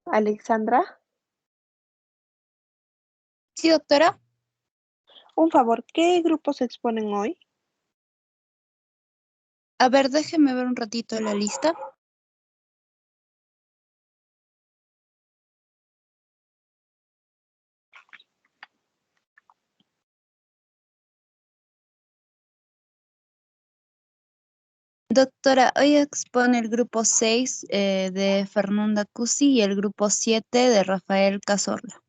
Alexandra, Sí, doctora. un favor, ¿qué grupos se exponen hoy? A ver, déjeme ver un ratito la lista. Doctora, hoy expone el grupo 6 de Fernanda Cusi y el grupo 7 de Rafael Cazorla.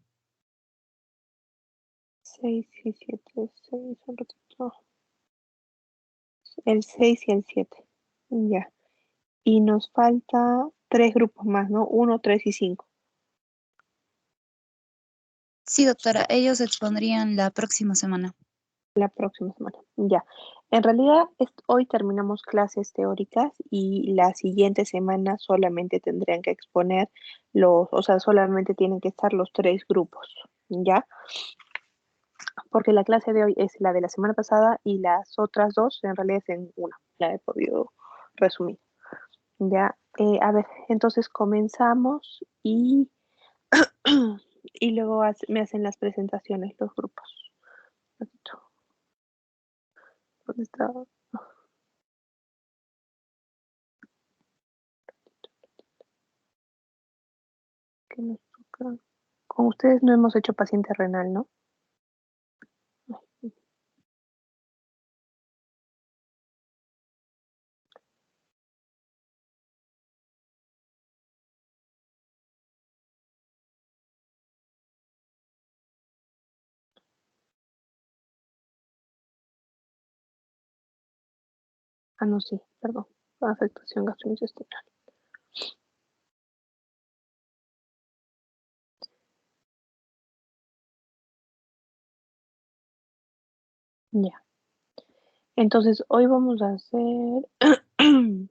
6 y 7, 6, un ratito. El 6 y el 7. Ya. Y nos falta 3 grupos más, ¿no? 1, 3 y 5. Sí, doctora, ellos expondrían la próxima semana. La próxima semana. Ya. En realidad, hoy terminamos clases teóricas y la siguiente semana solamente tendrían que exponer o sea, solamente tienen que estar los 3 grupos. ¿Ya? Porque la clase de hoy es la de la semana pasada y las otras dos en realidad es en una. La he podido resumir. Ya, a ver, entonces comenzamos y luego me hacen las presentaciones los grupos. ¿Dónde está? ¿Qué nos toca? Con ustedes no hemos hecho paciente renal, ¿no? Ah, no, sí, perdón. Afectación gastrointestinal. Ya. Entonces, hoy vamos a hacer, en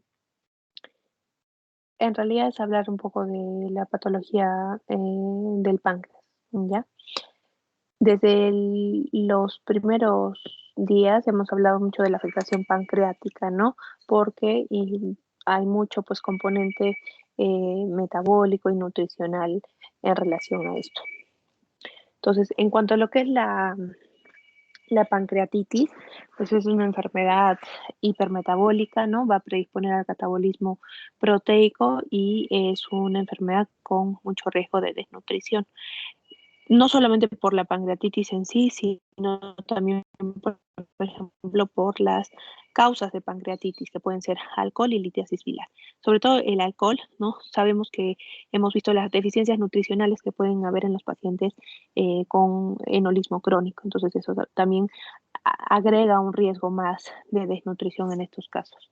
realidad es hablar un poco de la patología del páncreas, ¿ya? Desde los primeros días hemos hablado mucho de la afectación pancreática, ¿no? Porque hay mucho pues componente metabólico y nutricional en relación a esto. Entonces, en cuanto a lo que es la pancreatitis, pues es una enfermedad hipermetabólica, ¿no? Va a predisponer al catabolismo proteico y es una enfermedad con mucho riesgo de desnutrición, no solamente por la pancreatitis en sí, sino también, por ejemplo, por las causas de pancreatitis, que pueden ser alcohol y litiasis biliar. Sobre todo el alcohol, ¿no? Sabemos que hemos visto las deficiencias nutricionales que pueden haber en los pacientes con enolismo crónico. Entonces, eso también agrega un riesgo más de desnutrición en estos casos.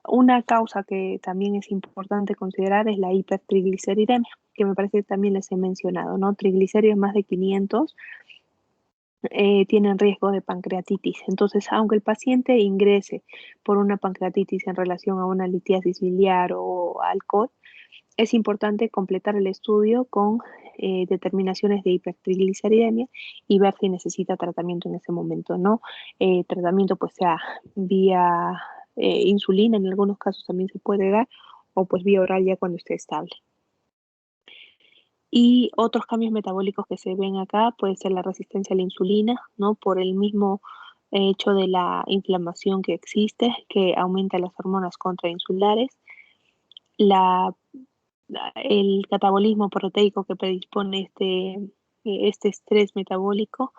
Una causa que también es importante considerar es la hipertrigliceridemia, que me parece que también les he mencionado, ¿no? Triglicéridos más de 500 tienen riesgo de pancreatitis. Entonces, aunque el paciente ingrese por una pancreatitis en relación a una litiasis biliar o alcohol, es importante completar el estudio con determinaciones de hipertrigliceridemia y ver si necesita tratamiento en ese momento, ¿no? Tratamiento pues sea vía insulina, en algunos casos también se puede dar, o pues vía oral ya cuando esté estable. Y otros cambios metabólicos que se ven acá puede ser la resistencia a la insulina, ¿no? Por el mismo hecho de la inflamación que existe, que aumenta las hormonas contrainsulares, la el catabolismo proteico que predispone este estrés metabólico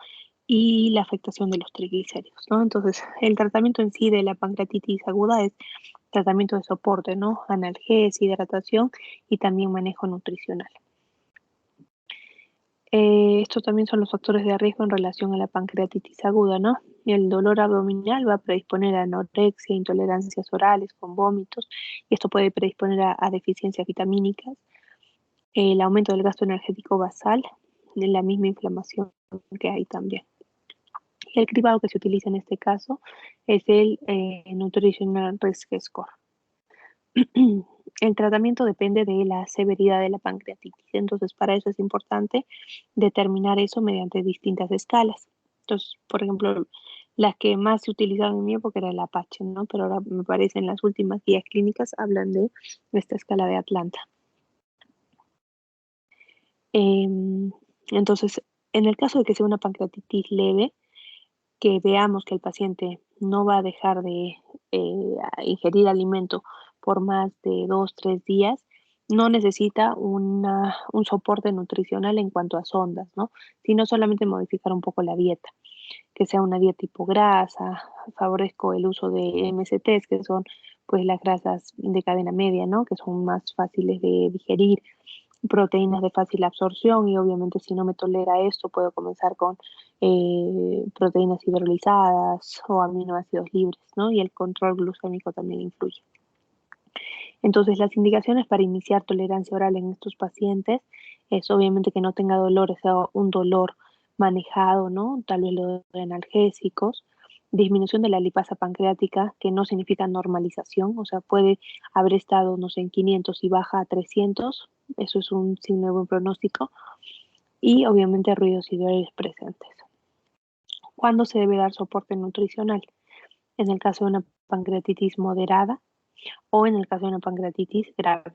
y la afectación de los triglicéridos, ¿no? Entonces, el tratamiento en sí de la pancreatitis aguda es tratamiento de soporte, ¿no? Analgesia, hidratación y también manejo nutricional. Estos también son los factores de riesgo en relación a la pancreatitis aguda, ¿no? El dolor abdominal va a predisponer a anorexia, intolerancias orales con vómitos, y esto puede predisponer a deficiencias vitamínicas, el aumento del gasto energético basal, de la misma inflamación que hay también. El cribado que se utiliza en este caso es el Nutritional Risk Score. El tratamiento depende de la severidad de la pancreatitis, entonces para eso es importante determinar eso mediante distintas escalas. Entonces, por ejemplo, las que más se utilizaban en mi época era el Apache, ¿no? Pero ahora me parece en las últimas guías clínicas hablan de esta escala de Atlanta. Entonces, en el caso de que sea una pancreatitis leve, que veamos que el paciente no va a dejar de ingerir alimento por más de 2, 3 días, no necesita un soporte nutricional en cuanto a sondas, ¿no? Sino solamente modificar un poco la dieta, que sea una dieta grasa. Favorezco el uso de MCTs, que son pues las grasas de cadena media, ¿no? Que son más fáciles de digerir, proteínas de fácil absorción, y obviamente si no me tolera esto puedo comenzar con proteínas hidrolizadas o aminoácidos libres, ¿no? Y el control glucémico también influye. Entonces, las indicaciones para iniciar tolerancia oral en estos pacientes es obviamente que no tenga dolor, sea un dolor manejado, ¿no? Tal vez los analgésicos, disminución de la lipasa pancreática, que no significa normalización, o sea, puede haber estado, no sé, en 500 y baja a 300, eso es un signo de buen pronóstico, y obviamente ruidos y dolores presentes. ¿Cuándo se debe dar soporte nutricional? En el caso de una pancreatitis moderada o en el caso de una pancreatitis grave.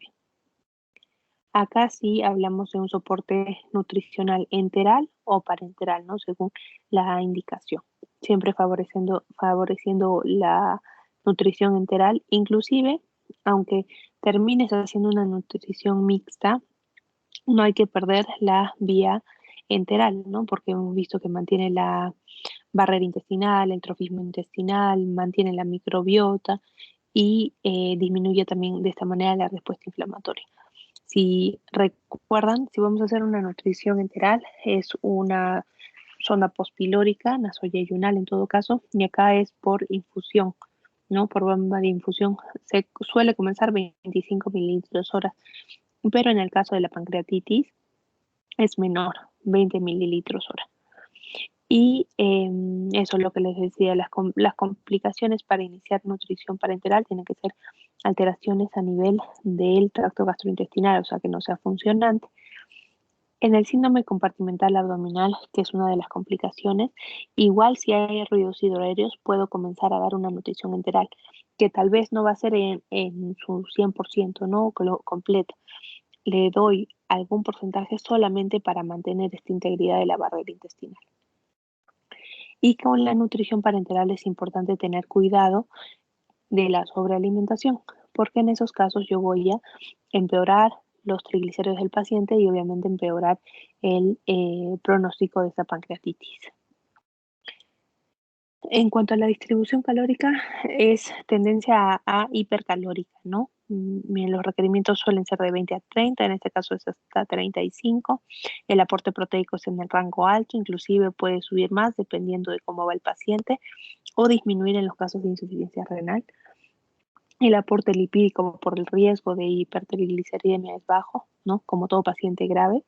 Acá sí hablamos de un soporte nutricional enteral o parenteral, ¿no? Según la indicación. Siempre favoreciendo la nutrición enteral, inclusive, aunque termines haciendo una nutrición mixta, no hay que perder la vía enteral, ¿no? Porque hemos visto que mantiene la barrera intestinal, el trofismo intestinal, mantiene la microbiota y disminuye también de esta manera la respuesta inflamatoria. Si recuerdan, si vamos a hacer una nutrición enteral, es una sonda pospilórica, nasoyeyunal en todo caso, y acá es por infusión, ¿no? Por bomba de infusión. Se suele comenzar 25 mililitros hora, pero en el caso de la pancreatitis es menor, 20 mililitros hora. Y eso es lo que les decía, las complicaciones para iniciar nutrición parenteral tienen que ser alteraciones a nivel del tracto gastrointestinal, o sea, que no sea funcionante. En el síndrome compartimental abdominal, que es una de las complicaciones, igual si hay ruidos hidroaéreos, puedo comenzar a dar una nutrición enteral, que tal vez no va a ser en su 100%, ¿no? Completa. Le doy algún porcentaje solamente para mantener esta integridad de la barrera intestinal. Y con la nutrición parenteral es importante tener cuidado de la sobrealimentación, porque en esos casos yo voy a empeorar los triglicéridos del paciente y obviamente empeorar el pronóstico de esta pancreatitis. En cuanto a la distribución calórica, es tendencia a hipercalórica, ¿no? Los requerimientos suelen ser de 20 a 30, en este caso es hasta 35. El aporte proteico es en el rango alto, inclusive puede subir más dependiendo de cómo va el paciente, o disminuir en los casos de insuficiencia renal. El aporte lipídico por el riesgo de hipertrigliceridemia es bajo, ¿no? Como todo paciente grave.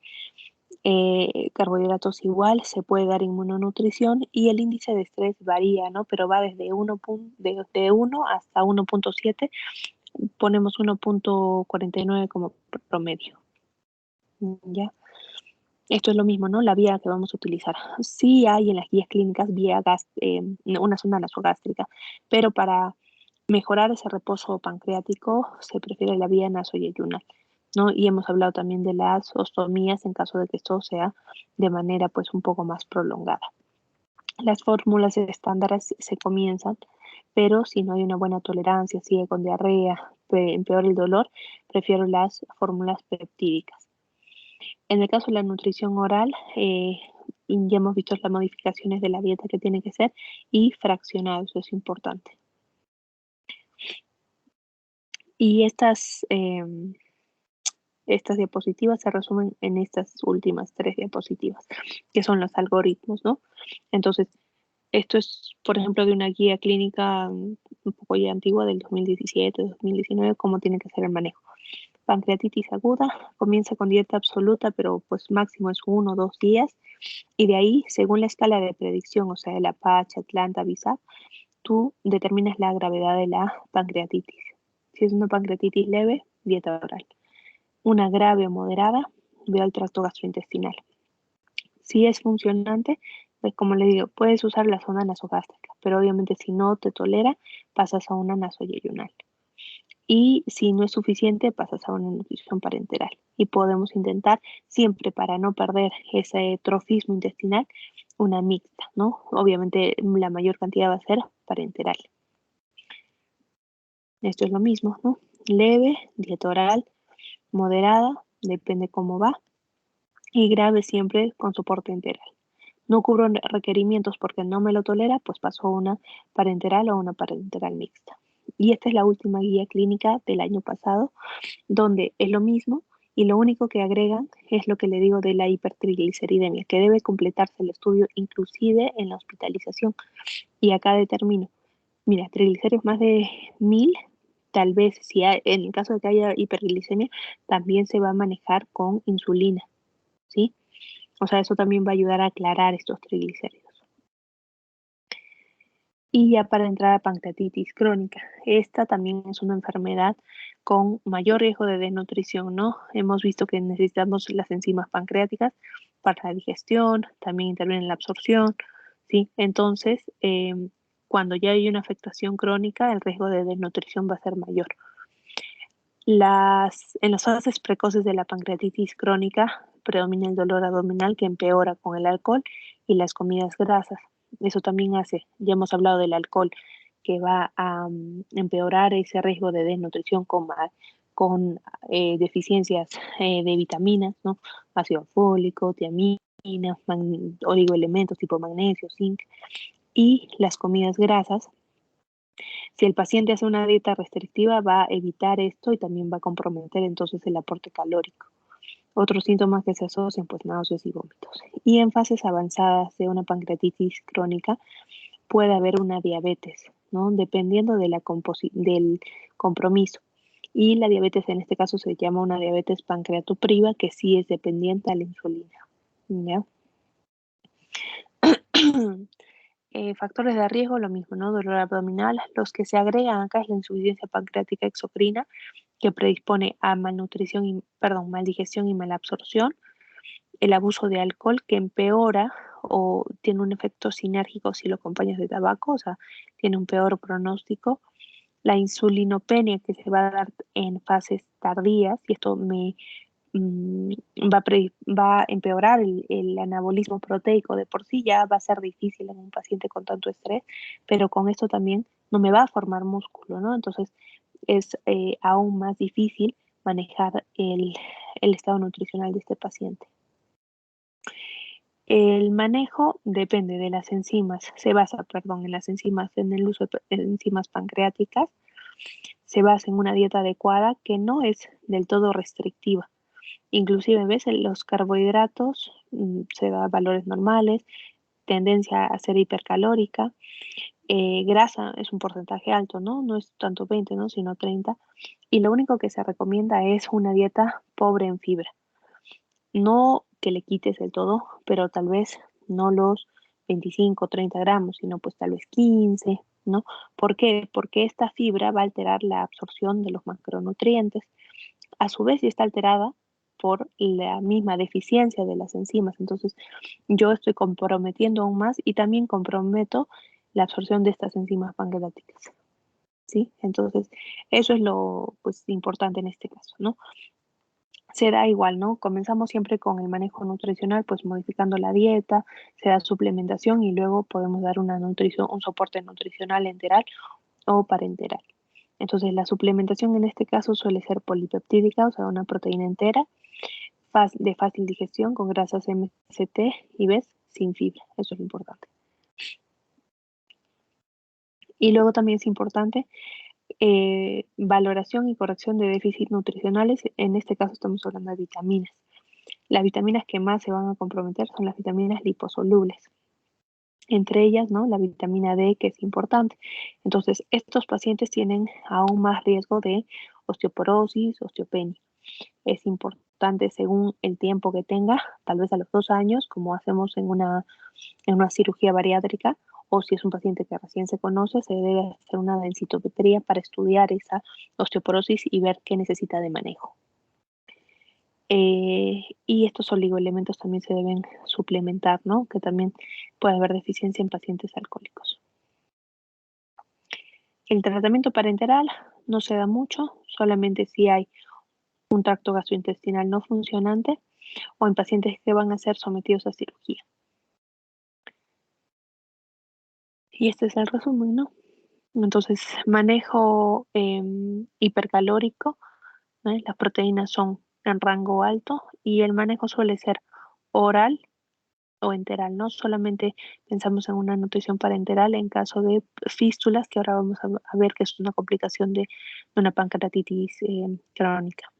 Carbohidratos igual, se puede dar inmunonutrición y el índice de estrés varía, ¿no? Pero va desde 1 hasta 1.7, ponemos 1.49 como promedio, ¿ya? Esto es lo mismo, ¿no? La vía que vamos a utilizar. Sí hay en las guías clínicas una sonda nasogástrica, pero para mejorar ese reposo pancreático se prefiere la vía nasoyeyunal, ¿no? Y hemos hablado también de las ostomías en caso de que esto sea de manera pues un poco más prolongada. Las fórmulas estándares se comienzan, pero si no hay una buena tolerancia, sigue con diarrea, empeora el dolor, prefiero las fórmulas peptídicas. En el caso de la nutrición oral, ya hemos visto las modificaciones de la dieta que tiene que ser y fraccionado, eso es importante. Y estas diapositivas se resumen en estas últimas 3 diapositivas, que son los algoritmos, ¿no? Entonces, esto es, por ejemplo, de una guía clínica un poco ya antigua del 2017, 2019, cómo tiene que ser el manejo. Pancreatitis aguda, comienza con dieta absoluta, pero pues máximo es 1 o 2 días, y de ahí, según la escala de predicción, o sea, el Apache, Atlanta, BISAP, tú determinas la gravedad de la pancreatitis. Si es una pancreatitis leve, dieta oral. Una grave o moderada, veo el tracto gastrointestinal. Si es funcionante, pues como le digo, puedes usar la sonda nasogástrica, pero obviamente si no te tolera, pasas a una nasoyeyunal. y si no es suficiente pasas a una nutrición parenteral. Y podemos intentar siempre, para no perder ese trofismo intestinal, una mixta, ¿no? Obviamente la mayor cantidad va a ser parenteral. Esto es lo mismo, ¿no? Leve, dieta oral, moderada, depende cómo va, y grave siempre con soporte enteral. No cubro requerimientos porque no me lo tolera, pues paso a una parenteral o una parenteral mixta. Y esta es la última guía clínica del año pasado, donde es lo mismo y lo único que agregan es lo que le digo de la hipertrigliceridemia, que debe completarse el estudio inclusive en la hospitalización. Y acá determino, mira, triglicéridos más de 1000, tal vez si hay, en el caso de que haya hiperglicemia, también se va a manejar con insulina, ¿sí? O sea, eso también va a ayudar a aclarar estos triglicéridos. Y ya para entrar a pancreatitis crónica, esta también es una enfermedad con mayor riesgo de desnutrición, ¿no? Hemos visto que necesitamos las enzimas pancreáticas para la digestión, también intervienen en la absorción, ¿sí? Entonces, cuando ya hay una afectación crónica, el riesgo de desnutrición va a ser mayor. En las fases precoces de la pancreatitis crónica predomina el dolor abdominal que empeora con el alcohol y las comidas grasas. Eso también hace, ya hemos hablado del alcohol, que va a empeorar ese riesgo de desnutrición con deficiencias de vitaminas, ¿no? Ácido fólico, tiamina, oligoelementos tipo magnesio, zinc, y las comidas grasas. Si el paciente hace una dieta restrictiva, va a evitar esto y también va a comprometer entonces el aporte calórico. Otros síntomas que se asocian, pues náuseas y vómitos. Y en fases avanzadas de una pancreatitis crónica puede haber una diabetes, ¿no? Dependiendo de del compromiso. Y la diabetes en este caso se llama una diabetes pancreatopriva, que sí es dependiente a la insulina. ¿Ya? Factores de riesgo, lo mismo, ¿no? Dolor abdominal. Los que se agregan acá es la insuficiencia pancreática exocrina, que predispone a maldigestión y malabsorción. El abuso de alcohol, que empeora o tiene un efecto sinérgico si lo acompañas de tabaco, o sea, tiene un peor pronóstico. La insulinopenia, que se va a dar en fases tardías, y esto mm, va a empeorar el anabolismo proteico. De por sí ya va a ser difícil en un paciente con tanto estrés, pero con esto también no me va a formar músculo, ¿no? Entonces es aún más difícil manejar el estado nutricional de este paciente. El manejo depende de las enzimas, se basa, perdón, en las enzimas, en el uso de enzimas pancreáticas, se basa en una dieta adecuada que no es del todo restrictiva. Inclusive, ves, los carbohidratos se da valores normales, tendencia a ser hipercalórica, grasa es un porcentaje alto, ¿no? No es tanto 20, ¿no? Sino 30. Y lo único que se recomienda es una dieta pobre en fibra. No que le quites el todo, pero tal vez no los 25, 30 gramos, sino pues tal vez 15, ¿no? ¿Por qué? Porque esta fibra va a alterar la absorción de los macronutrientes. A su vez, si está alterada por la misma deficiencia de las enzimas. Entonces, yo estoy comprometiendo aún más y también comprometo la absorción de estas enzimas pancreáticas. ¿Sí? Entonces, eso es lo pues, importante en este caso, ¿no? Se da igual, ¿no? Comenzamos siempre con el manejo nutricional, pues modificando la dieta, se da suplementación y luego podemos dar una nutrición, un soporte nutricional enteral o parenteral. Entonces, la suplementación en este caso suele ser polipeptídica, o sea, una proteína entera, de fácil digestión, con grasas MCT y ¿ves? Sin fibra. Eso es lo importante. Y luego también es importante valoración y corrección de déficits nutricionales. En este caso estamos hablando de vitaminas. Las vitaminas que más se van a comprometer son las vitaminas liposolubles. Entre ellas, ¿no? La vitamina D, que es importante. Entonces, estos pacientes tienen aún más riesgo de osteoporosis, osteopenia. Es importante según el tiempo que tenga, tal vez a los 2 años, como hacemos en una cirugía bariátrica, o si es un paciente que recién se conoce, se debe hacer una densitometría para estudiar esa osteoporosis y ver qué necesita de manejo. Y estos oligoelementos también se deben suplementar, ¿no? Que también puede haber deficiencia en pacientes alcohólicos. El tratamiento parenteral no se da mucho, solamente si hay un tracto gastrointestinal no funcionante o en pacientes que van a ser sometidos a cirugía. Y este es el resumen, ¿no? Entonces, manejo hipercalórico, ¿no? Las proteínas son en rango alto y el manejo suele ser oral o enteral, ¿no? Solamente pensamos en una nutrición parenteral en caso de fístulas, que ahora vamos a ver que es una complicación de una pancreatitis crónica.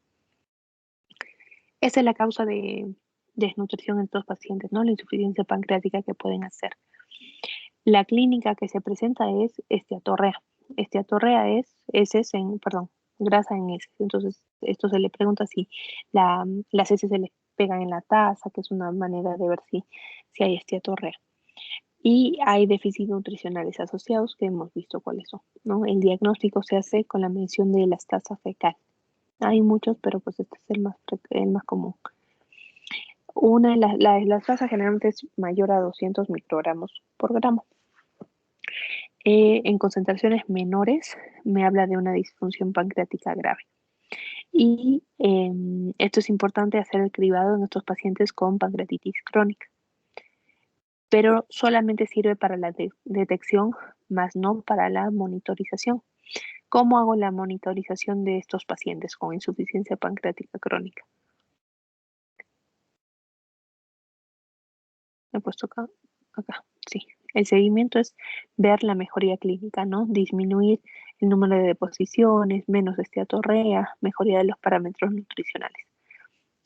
Esa es la causa de desnutrición en estos pacientes, ¿no? La insuficiencia pancreática que pueden hacer. La clínica que se presenta es esteatorrea. Esteatorrea es heces en, perdón, grasa en heces. Entonces, esto se le pregunta si las heces se le pegan en la taza, que es una manera de ver si hay esteatorrea. Y hay déficits nutricionales asociados que hemos visto cuáles son, ¿no? El diagnóstico se hace con la mención de la estaza fecal. Hay muchos, pero pues este es el más común. La estaza generalmente es mayor a 200 microgramos por gramo. En concentraciones menores me habla de una disfunción pancreática grave. Y esto es importante hacer el cribado en estos pacientes con pancreatitis crónica, pero solamente sirve para la detección, más no para la monitorización. ¿Cómo hago la monitorización de estos pacientes con insuficiencia pancreática crónica? Me he puesto acá, sí. El seguimiento es ver la mejoría clínica, ¿no? Disminuir el número de deposiciones, menos esteatorrea, mejoría de los parámetros nutricionales.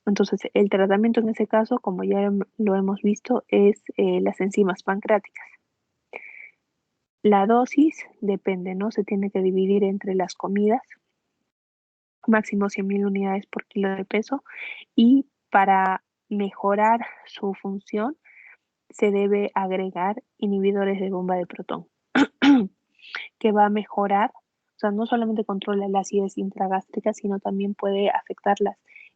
Entonces, el tratamiento en ese caso, como ya lo hemos visto, es las enzimas pancreáticas. La dosis depende, ¿no? Se tiene que dividir entre las comidas, máximo 100.000 unidades por kilo de peso, y para mejorar su función se debe agregar inhibidores de bomba de protón, que va a mejorar, o sea, no solamente controla la acidez intragástrica, sino también puede afectar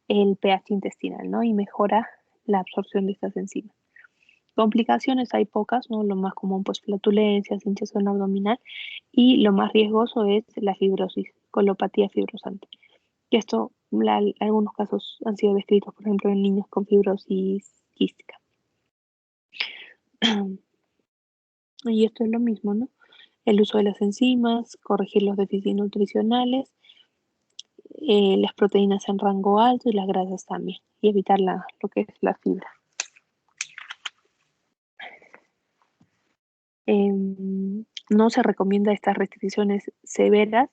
el pH intestinal, ¿no? Y mejora la absorción de estas enzimas. Complicaciones hay pocas, ¿no? Lo más común, pues, flatulencias, hinchazón abdominal, y lo más riesgoso es la fibrosis, colopatía fibrosante. Y esto, algunos casos han sido descritos, por ejemplo, en niños con fibrosis quística. Y esto es lo mismo, ¿no? El uso de las enzimas, corregir los déficits nutricionales, las proteínas en rango alto y las grasas también, y evitar lo que es la fibra. No se recomienda estas restricciones severas,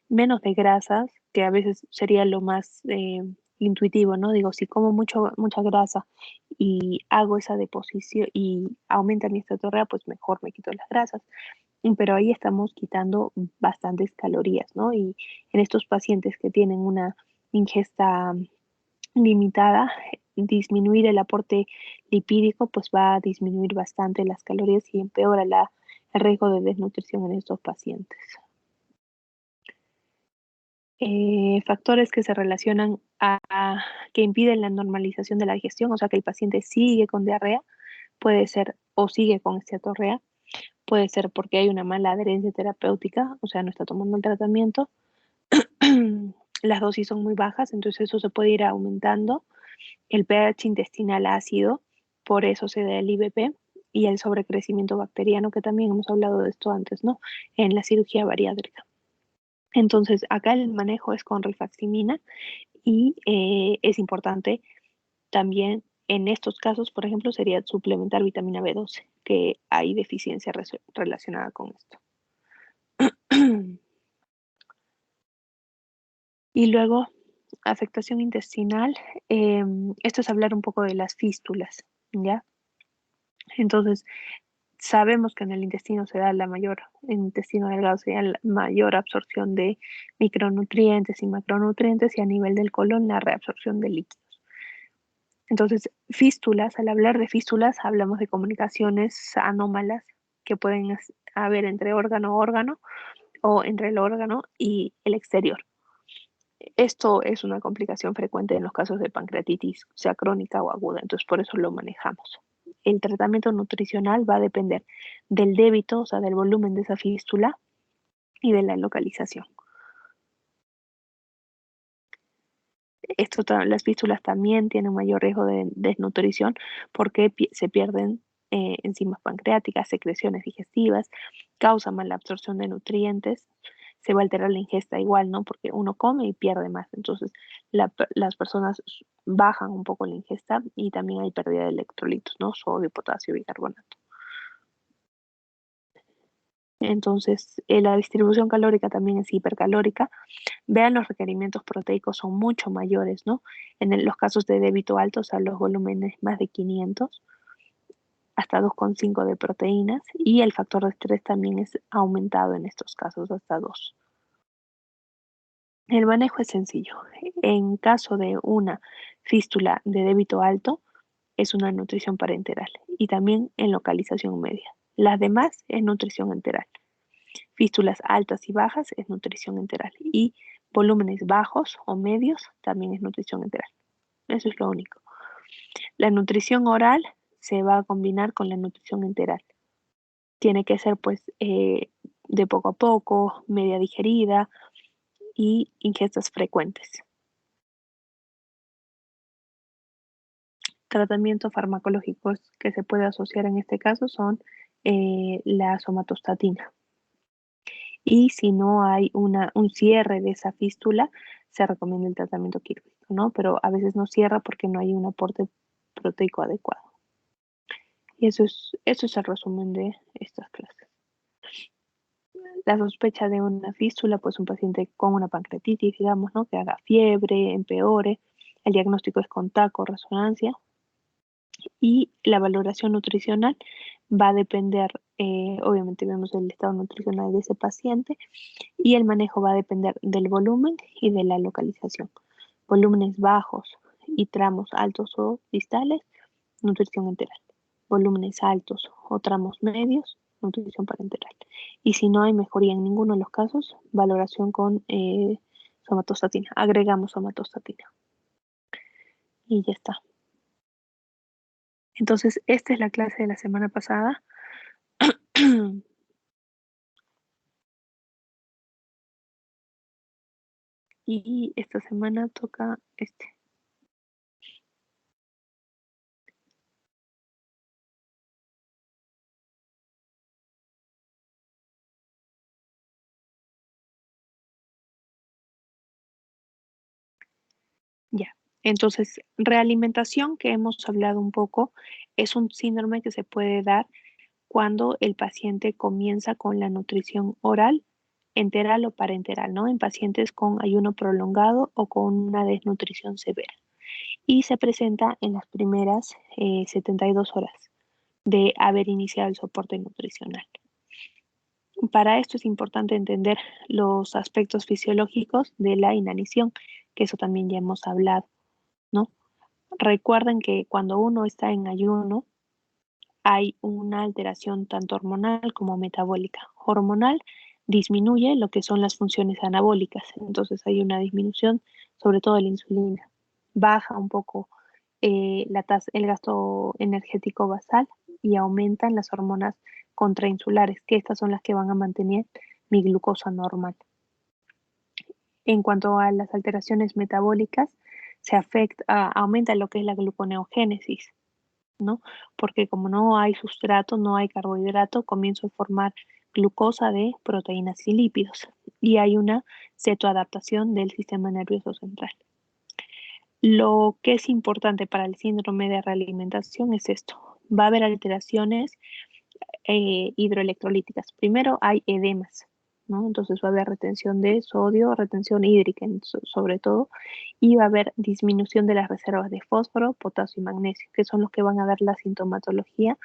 menos de grasas, que a veces sería lo más intuitivo, ¿no? Digo, si como mucha grasa y hago esa deposición y aumenta mi esteatorrea, pues mejor me quito las grasas. Pero ahí estamos quitando bastantes calorías, ¿no? Y en estos pacientes que tienen una ingesta limitada, disminuir el aporte lipídico, pues va a disminuir bastante las calorías y empeora el riesgo de desnutrición en estos pacientes. Factores que se relacionan que impiden la normalización de la digestión, o sea que el paciente sigue con diarrea, puede ser o sigue con esteatorrea, puede ser porque hay una mala adherencia terapéutica, o sea, no está tomando el tratamiento, las dosis son muy bajas, entonces eso se puede ir aumentando, el pH intestinal ácido, por eso se da el IBP, y el sobrecrecimiento bacteriano, que también hemos hablado de esto antes, ¿no? En la cirugía bariátrica. Entonces, acá el manejo es con rifaximina y es importante también en estos casos, por ejemplo, sería suplementar vitamina B12, que hay deficiencia relacionada con esto. Y luego, afectación intestinal. Esto es hablar un poco de las fístulas, ¿ya? Entonces, sabemos que en el intestino se da en el intestino delgado se da la mayor absorción de micronutrientes y macronutrientes y a nivel del colon la reabsorción de líquidos. Entonces, fístulas, al hablar de fístulas hablamos de comunicaciones anómalas que pueden haber entre órgano a órgano o entre el órgano y el exterior. Esto es una complicación frecuente en los casos de pancreatitis, sea crónica o aguda, entonces por eso lo manejamos. El tratamiento nutricional va a depender del débito, o sea, del volumen de esa fístula y de la localización. Las fístulas también tienen mayor riesgo de desnutrición porque se pierden enzimas pancreáticas, secreciones digestivas, causa mala absorción de nutrientes, se va a alterar la ingesta igual, ¿no? Porque uno come y pierde más. Entonces, las personas bajan un poco la ingesta y también hay pérdida de electrolitos, ¿no? Sodio, potasio, bicarbonato. Entonces, la distribución calórica también es hipercalórica. Vean, los requerimientos proteicos son mucho mayores, ¿no? Los casos de débito alto, o sea, los volúmenes más de 500, hasta 2,5 de proteínas, y el factor de estrés también es aumentado en estos casos, hasta 2. El manejo es sencillo. En caso de una fístula de débito alto, es una nutrición parenteral y también en localización media. Las demás es nutrición enteral. Fístulas altas y bajas es nutrición enteral y volúmenes bajos o medios también es nutrición enteral. Eso es lo único. La nutrición oral se va a combinar con la nutrición enteral. Tiene que ser pues de poco a poco, media digerida y ingestas frecuentes. Tratamientos farmacológicos que se puede asociar en este caso son la somatostatina. Y si no hay un cierre de esa fístula, se recomienda el tratamiento quirúrgico, ¿no? Pero a veces no cierra porque no hay un aporte proteico adecuado. Y eso es el resumen de estas clases. La sospecha de una fístula, pues un paciente con una pancreatitis, digamos, ¿no? Que haga fiebre, empeore. El diagnóstico es con taco, resonancia. Y la valoración nutricional va a depender, obviamente vemos el estado nutricional de ese paciente, y el manejo va a depender del volumen y de la localización. Volúmenes bajos y tramos altos o distales, nutrición enteral. Volúmenes altos o tramos medios, nutrición parenteral. Y si no hay mejoría en ninguno de los casos, valoración con somatostatina. Agregamos somatostatina. Y ya está. Entonces, esta es la clase de la semana pasada. Y esta semana toca este. Ya. Entonces, realimentación, que hemos hablado un poco, es un síndrome que se puede dar cuando el paciente comienza con la nutrición oral, enteral o parenteral, ¿no? En pacientes con ayuno prolongado o con una desnutrición severa. Y se presenta en las primeras 72 horas de haber iniciado el soporte nutricional. Para esto es importante entender los aspectos fisiológicos de la inanición, que eso también ya hemos hablado, ¿no? Recuerden que cuando uno está en ayuno, hay una alteración tanto hormonal como metabólica. Hormonal disminuye lo que son las funciones anabólicas, entonces hay una disminución sobre todo de la insulina. Baja un poco el gasto energético basal y aumentan las hormonas contrainsulares, que estas son las que van a mantener mi glucosa normal. En cuanto a las alteraciones metabólicas, aumenta lo que es la gluconeogénesis, ¿no? Porque como no hay sustrato, no hay carbohidrato, comienzo a formar glucosa de proteínas y lípidos y hay una cetoadaptación del sistema nervioso central. Lo que es importante para el síndrome de realimentación es esto. Va a haber alteraciones hidroelectrolíticas. Primero hay edemas, ¿no? Entonces va a haber retención de sodio, retención hídrica sobre todo, y va a haber disminución de las reservas de fósforo, potasio y magnesio, que son los que van a dar la sintomatología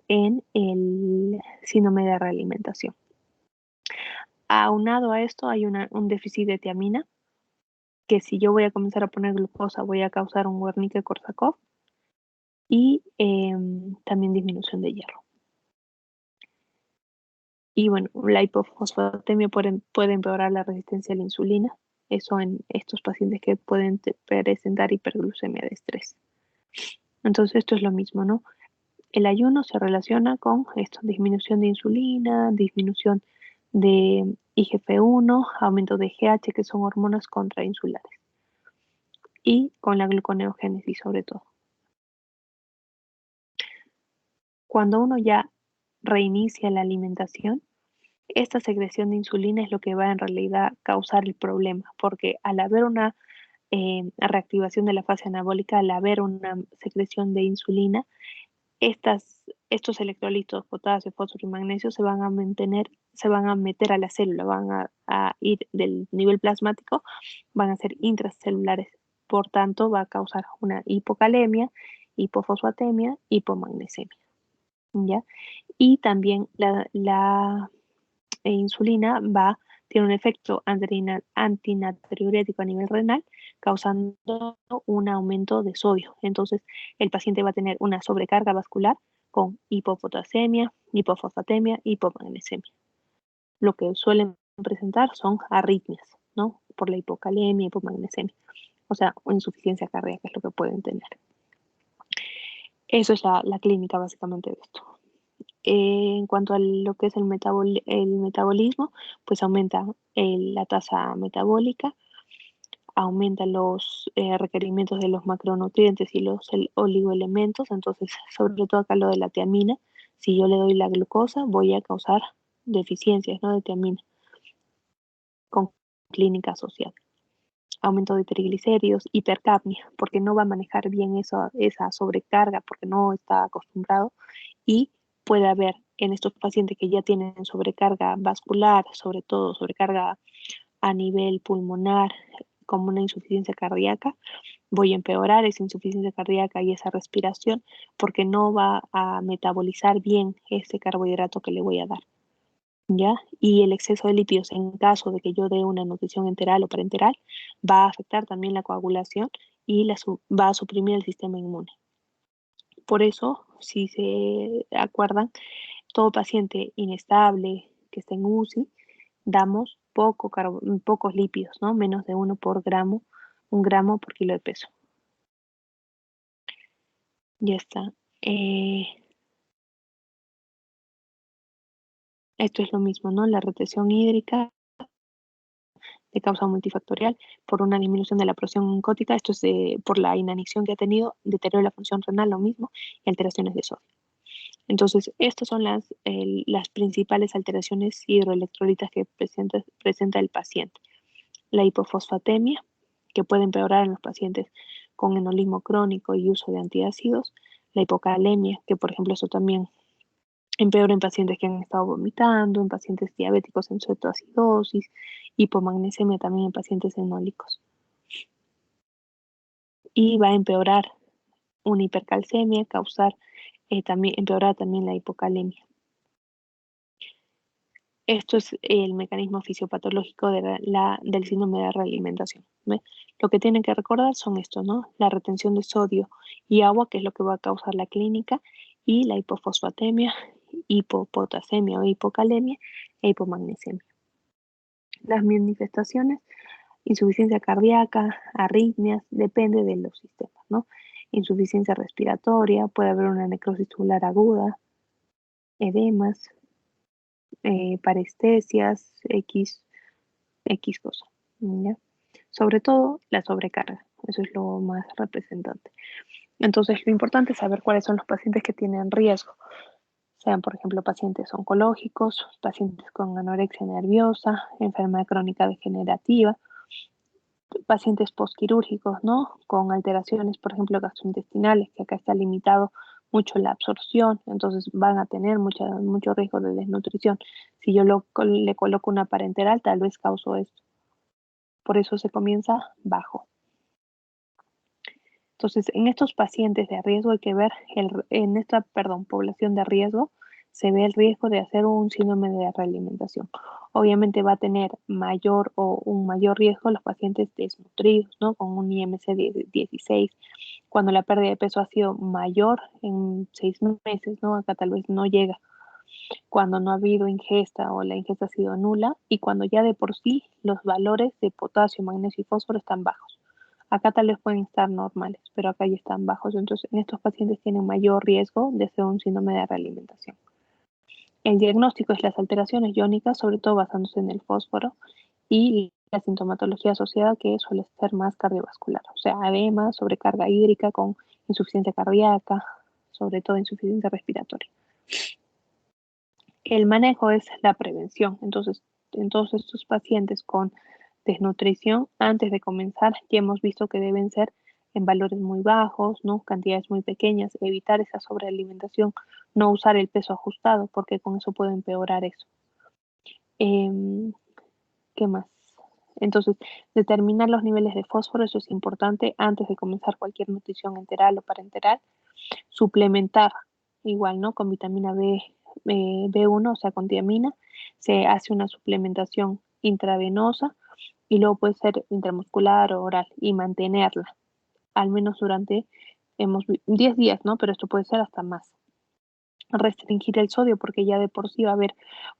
en el síndrome de realimentación. Aunado a esto hay un déficit de tiamina, que si yo voy a comenzar a poner glucosa voy a causar un Wernicke-Korsakoff y también disminución de hierro. Y bueno, la hipofosfatemia puede empeorar la resistencia a la insulina, eso en estos pacientes que pueden presentar hiperglucemia de estrés. Entonces esto es lo mismo, ¿no? El ayuno se relaciona con esto, disminución de insulina, disminución de IGF-1, aumento de GH, que son hormonas contrainsulares. y con la gluconeogénesis sobre todo. Cuando uno ya reinicia la alimentación, esta secreción de insulina es lo que va en realidad a causar el problema, porque al haber una reactivación de la fase anabólica, al haber una secreción de insulina, estos electrolitos, potasio, fósforo y magnesio, se van a meter a la célula, van a ir del nivel plasmático, van a ser intracelulares. Por tanto, va a causar una hipocalemia, hipofosfatemia, hipomagnesemia. ¿Ya? Y también la insulina tiene un efecto antinatriurético a nivel renal, causando un aumento de sodio. Entonces, el paciente va a tener una sobrecarga vascular con hipopotasemia, hipofosfatemia, hipomagnesemia. Lo que suelen presentar son arritmias, ¿no? Por la hipocalemia, hipomagnesemia. O sea, insuficiencia cardíaca es lo que pueden tener. Eso es la clínica básicamente de esto. En cuanto a lo que es el metabolismo, pues aumenta la tasa metabólica, aumenta los requerimientos de los macronutrientes y los oligoelementos. Entonces, sobre todo acá lo de la tiamina, si yo le doy la glucosa, voy a causar deficiencias, ¿no?, de tiamina con clínica asociada. Aumento de triglicéridos, hipercapnia, porque no va a manejar bien esa sobrecarga, porque no está acostumbrado, y puede haber en estos pacientes que ya tienen sobrecarga vascular, sobre todo sobrecarga a nivel pulmonar, como una insuficiencia cardíaca, voy a empeorar esa insuficiencia cardíaca y esa respiración porque no va a metabolizar bien ese carbohidrato que le voy a dar. ¿Ya? Y el exceso de lípidos, en caso de que yo dé una nutrición enteral o parenteral, va a afectar también la coagulación y va a suprimir el sistema inmune. Por eso, si se acuerdan, todo paciente inestable que esté en UCI, damos pocos lípidos, ¿no? Menos de 1 gramo por kilo de peso. Ya está. Esto es lo mismo, ¿no? La retención hídrica de causa multifactorial por una disminución de la presión oncótica, esto es por la inanición que ha tenido, deterioro de la función renal, lo mismo, y alteraciones de sodio. Entonces, estas son las principales alteraciones hidroelectrolitas que presenta el paciente. La hipofosfatemia, que puede empeorar en los pacientes con enolismo crónico y uso de antiácidos. La hipocalemia, que por ejemplo eso también empeora en pacientes que han estado vomitando, en pacientes diabéticos en cetoacidosis, hipomagnesemia también en pacientes enólicos. Y va a empeorar una hipercalcemia, empeorar también la hipocalemia. Esto es el mecanismo fisiopatológico del síndrome de realimentación. ¿Ve? Lo que tienen que recordar son estos, ¿no? La retención de sodio y agua, que es lo que va a causar la clínica, y la hipofosfatemia, hipopotasemia o hipocalemia e hipomagnesemia. Las manifestaciones, insuficiencia cardíaca, arritmias, depende de los sistemas, ¿no? Insuficiencia respiratoria, puede haber una necrosis tubular aguda, edemas, parestesias, X cosa, ¿ya? Sobre todo la sobrecarga, eso es lo más representante. Entonces, lo importante es saber cuáles son los pacientes que tienen riesgo, sean, por ejemplo, pacientes oncológicos, pacientes con anorexia nerviosa, enfermedad crónica degenerativa, pacientes postquirúrgicos, ¿no? Con alteraciones, por ejemplo, gastrointestinales, que acá está limitado mucho la absorción, entonces van a tener mucho riesgo de desnutrición. Si yo le coloco una parenteral, tal vez causo esto. Por eso se comienza bajo. Entonces, en estos pacientes de riesgo hay que ver, población de riesgo, se ve el riesgo de hacer un síndrome de realimentación. Obviamente va a tener un mayor riesgo los pacientes desnutridos, ¿no? Con un IMC de 16, cuando la pérdida de peso ha sido mayor en 6 meses, ¿no? Acá tal vez no llega, cuando no ha habido ingesta o la ingesta ha sido nula y cuando ya de por sí los valores de potasio, magnesio y fósforo están bajos. Acá tal vez pueden estar normales, pero acá ya están bajos. Entonces, en estos pacientes tienen mayor riesgo de hacer un síndrome de realimentación. El diagnóstico es las alteraciones iónicas, sobre todo basándose en el fósforo, y la sintomatología asociada que suele ser más cardiovascular, o sea, edema, sobrecarga hídrica con insuficiencia cardíaca, sobre todo insuficiencia respiratoria. El manejo es la prevención, entonces en todos estos pacientes con desnutrición, antes de comenzar, ya hemos visto que deben ser en valores muy bajos, ¿no? Cantidades muy pequeñas, evitar esa sobrealimentación, no usar el peso ajustado, porque con eso puede empeorar eso. ¿Qué más? Entonces, determinar los niveles de fósforo, eso es importante antes de comenzar cualquier nutrición enteral o parenteral. Suplementar, igual, ¿no? Con vitamina B1, o sea, con tiamina, se hace una suplementación intravenosa y luego puede ser intramuscular o oral y mantenerla, al menos durante 10 días, ¿no? Pero esto puede ser hasta más. Restringir el sodio porque ya de por sí va a haber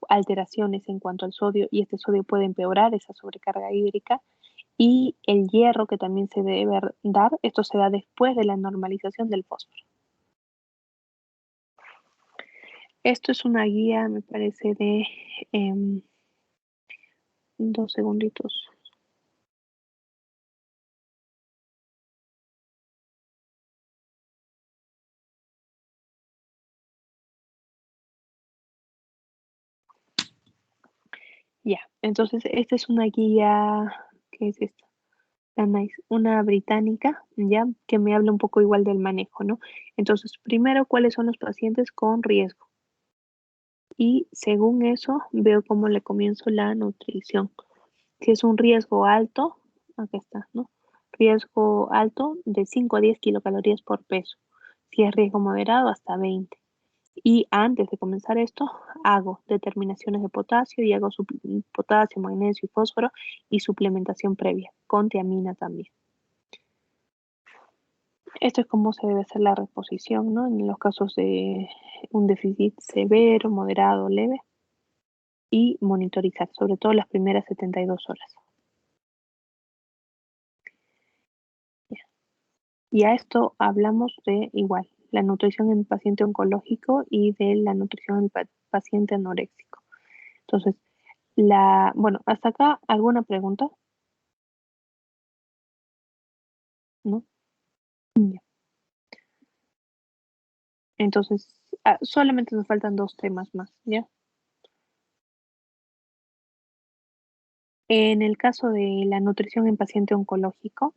alteraciones en cuanto al sodio y este sodio puede empeorar esa sobrecarga hídrica y el hierro que también se debe dar, esto se da después de la normalización del fósforo. Esto es una guía, me parece, de 2 segunditos. Ya, entonces esta es una guía, ¿qué es esta? Una británica, ya, que me habla un poco igual del manejo, ¿no? Entonces, primero, ¿cuáles son los pacientes con riesgo? Y según eso, veo cómo le comienzo la nutrición. Si es un riesgo alto, acá está, ¿no? Riesgo alto de 5 a 10 kilocalorías por peso. Si es riesgo moderado, hasta 20. Y antes de comenzar esto, hago determinaciones de potasio y hago potasio, magnesio y fósforo y suplementación previa, con tiamina también. Esto es cómo se debe hacer la reposición, ¿no? En los casos de un déficit severo, moderado, leve, y monitorizar, sobre todo las primeras 72 horas. Y a esto hablamos de igual, la nutrición en paciente oncológico y de la nutrición en paciente anoréxico. Entonces, bueno, hasta acá, ¿alguna pregunta? ¿No? Ya. Entonces, solamente nos faltan 2 temas más, ¿ya? En el caso de la nutrición en paciente oncológico,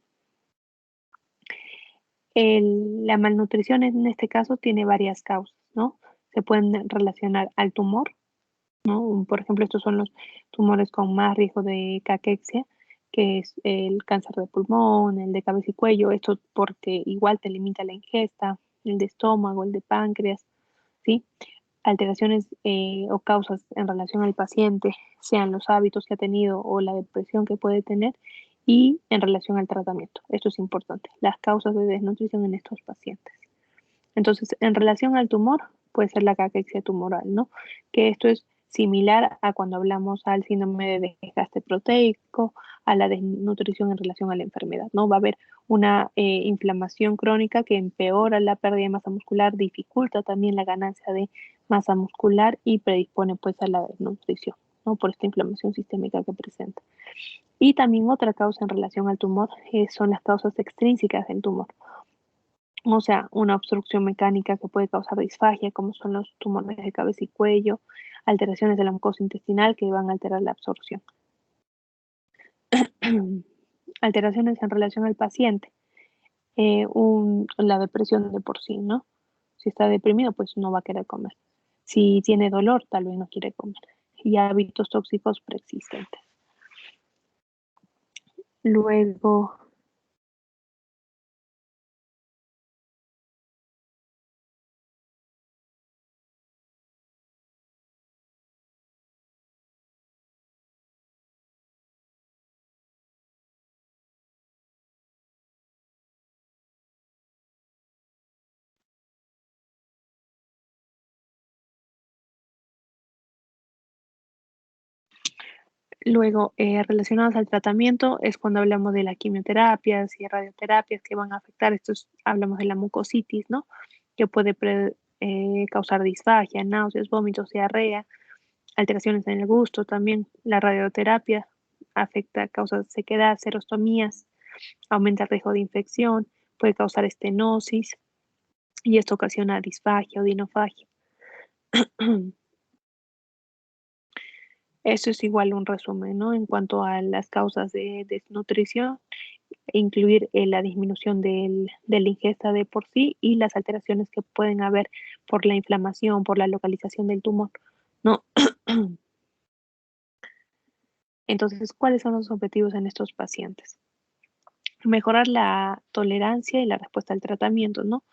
la malnutrición en este caso tiene varias causas, ¿no? Se pueden relacionar al tumor, ¿no? Por ejemplo, estos son los tumores con más riesgo de caquexia, que es el cáncer de pulmón, el de cabeza y cuello, esto porque igual te limita la ingesta, el de estómago, el de páncreas, ¿sí? Alteraciones o causas en relación al paciente, sean los hábitos que ha tenido o la depresión que puede tener, y en relación al tratamiento. Esto es importante, las causas de desnutrición en estos pacientes. Entonces, en relación al tumor, puede ser la caquexia tumoral, ¿no? Que esto es similar a cuando hablamos al síndrome de desgaste proteico, a la desnutrición en relación a la enfermedad, ¿no? Va a haber una inflamación crónica que empeora la pérdida de masa muscular, dificulta también la ganancia de masa muscular y predispone pues a la desnutrición, ¿no? Por esta inflamación sistémica que presenta. Y también otra causa en relación al tumor son las causas extrínsecas del tumor. O sea, una obstrucción mecánica que puede causar disfagia, como son los tumores de cabeza y cuello, alteraciones de la mucosa intestinal que van a alterar la absorción. Alteraciones en relación al paciente, la depresión de por sí, ¿no? Si está deprimido, pues no va a querer comer. Si tiene dolor, tal vez no quiere comer. Y hábitos tóxicos preexistentes. Luego, relacionados al tratamiento, es cuando hablamos de las quimioterapias y radioterapias que van a afectar, hablamos de la mucositis, ¿no? Que puede causar disfagia, náuseas, vómitos, diarrea, alteraciones en el gusto también. La radioterapia afecta, causa sequedad, serostomías, aumenta el riesgo de infección, puede causar estenosis y esto ocasiona disfagia o dinofagia. Eso es igual un resumen, ¿no? En cuanto a las causas de desnutrición, incluir la disminución de la ingesta de por sí y las alteraciones que pueden haber por la inflamación, por la localización del tumor, ¿no? Entonces, ¿cuáles son los objetivos en estos pacientes? Mejorar la tolerancia y la respuesta al tratamiento, ¿no?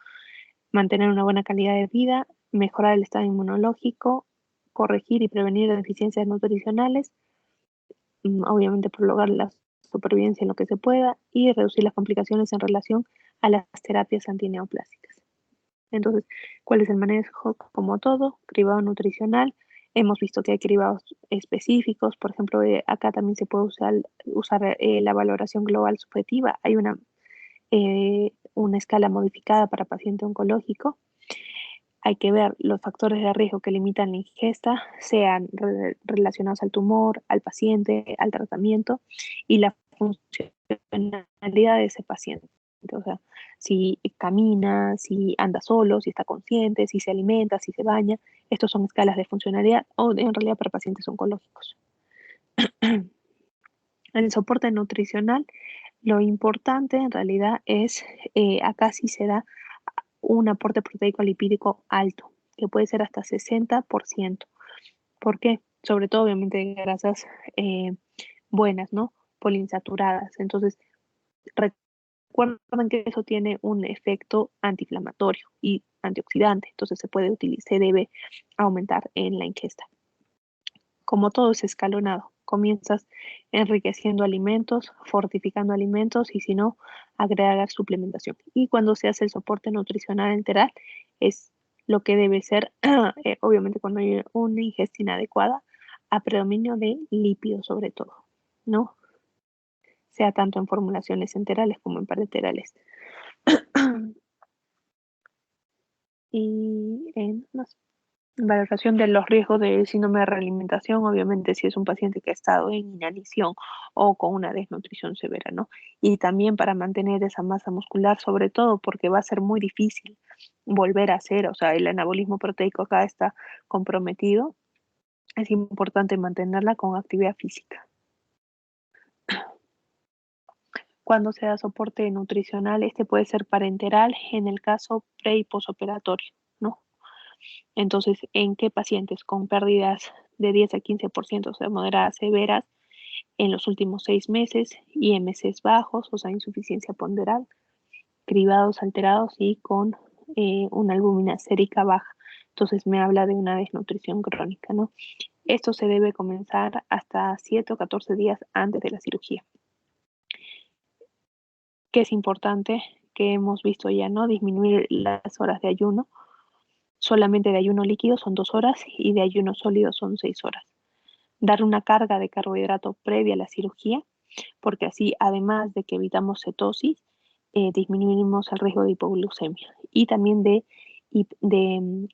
Mantener una buena calidad de vida, mejorar el estado inmunológico, corregir y prevenir deficiencias nutricionales, obviamente prolongar la supervivencia en lo que se pueda y reducir las complicaciones en relación a las terapias antineoplásicas. Entonces, ¿cuál es el manejo? Como todo, cribado nutricional. Hemos visto que hay cribados específicos, por ejemplo, acá también se puede usar la valoración global subjetiva. Hay una escala modificada para paciente oncológico. Hay que ver los factores de riesgo que limitan la ingesta, sean relacionados al tumor, al paciente, al tratamiento y la funcionalidad de ese paciente. O sea, si camina, si anda solo, si está consciente, si se alimenta, si se baña. Estos son escalas de funcionalidad o en realidad para pacientes oncológicos. El soporte nutricional, lo importante en realidad es, acá sí se da un aporte proteico lipídico alto, que puede ser hasta 60%. ¿Por qué? Sobre todo, obviamente, grasas buenas, ¿no? Poliinsaturadas. Entonces, recuerden que eso tiene un efecto antiinflamatorio y antioxidante. Entonces, se debe aumentar en la ingesta. Como todo es escalonado, comienzas enriqueciendo alimentos, fortificando alimentos y si no, agregar suplementación. Y cuando se hace el soporte nutricional enteral, es lo que debe ser, obviamente cuando hay una ingesta inadecuada, a predominio de lípidos sobre todo, ¿no? Sea tanto en formulaciones enterales como en parenterales. Y en más. Valoración de los riesgos de síndrome de realimentación, obviamente si es un paciente que ha estado en inanición o con una desnutrición severa, ¿no? Y también para mantener esa masa muscular, sobre todo porque va a ser muy difícil volver a hacer, o sea, el anabolismo proteico acá está comprometido, es importante mantenerla con actividad física. Cuando se da soporte nutricional, este puede ser parenteral en el caso pre y posoperatorio, ¿no? Entonces, ¿en qué pacientes con pérdidas de 10 a 15%, o sea, moderadas severas, en los últimos 6 meses, IMCs bajos, o sea, insuficiencia ponderal, cribados alterados y con una albúmina sérica baja? Entonces, me habla de una desnutrición crónica, ¿no? Esto se debe comenzar hasta 7 o 14 días antes de la cirugía. Que es importante, que hemos visto ya, ¿no? Disminuir las horas de ayuno. Solamente de ayuno líquido son 2 horas y de ayuno sólido son 6 horas. Dar una carga de carbohidrato previa a la cirugía, porque así, además de que evitamos cetosis, disminuimos el riesgo de hipoglucemia y también de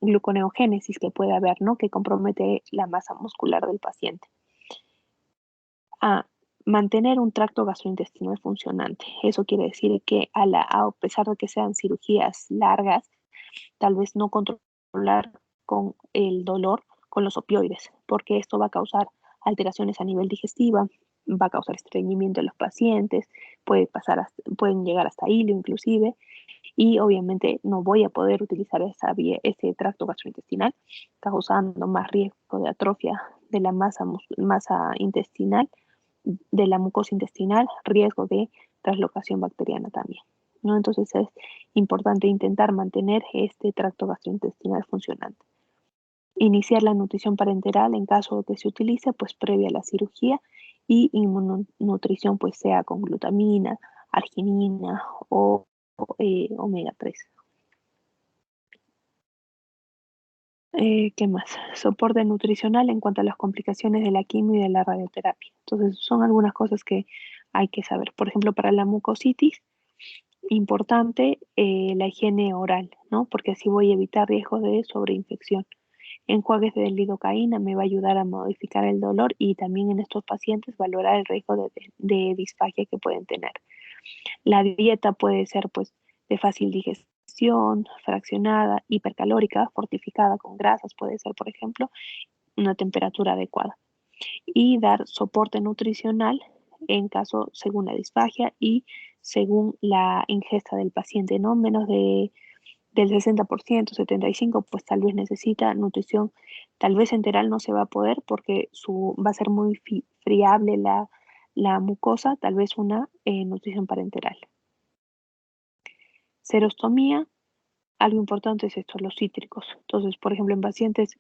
gluconeogénesis que puede haber, ¿no? Que compromete la masa muscular del paciente. A mantener un tracto gastrointestinal funcionante. Eso quiere decir que a pesar de que sean cirugías largas, tal vez no controlar con el dolor con los opioides, porque esto va a causar alteraciones a nivel digestiva, va a causar estreñimiento en los pacientes, pueden llegar hasta hilo inclusive, y obviamente no voy a poder utilizar ese tracto gastrointestinal, causando más riesgo de atrofia de la masa intestinal, de la mucosa intestinal, riesgo de translocación bacteriana también, ¿no? Entonces es importante intentar mantener este tracto gastrointestinal funcionante. Iniciar la nutrición parenteral en caso de que se utilice, pues previa a la cirugía, y inmunonutrición pues sea con glutamina, arginina o omega 3. ¿Qué más? Soporte nutricional en cuanto a las complicaciones de la quimio y de la radioterapia. Entonces, son algunas cosas que hay que saber. Por ejemplo, para la mucositis, importante la higiene oral, ¿no? Porque así voy a evitar riesgos de sobreinfección. Enjuagues de lidocaína me va a ayudar a modificar el dolor y también en estos pacientes valorar el riesgo de disfagia que pueden tener. La dieta puede ser pues de fácil digestión, fraccionada, hipercalórica, fortificada con grasas, puede ser por ejemplo una temperatura adecuada y dar soporte nutricional en caso según la disfagia y según la ingesta del paciente, ¿no? Menos del 60%, 75%, pues tal vez necesita nutrición, tal vez enteral no se va a poder porque va a ser muy friable la mucosa, tal vez una nutrición parenteral. Serostomía, algo importante es esto, los cítricos. Entonces, por ejemplo, en pacientes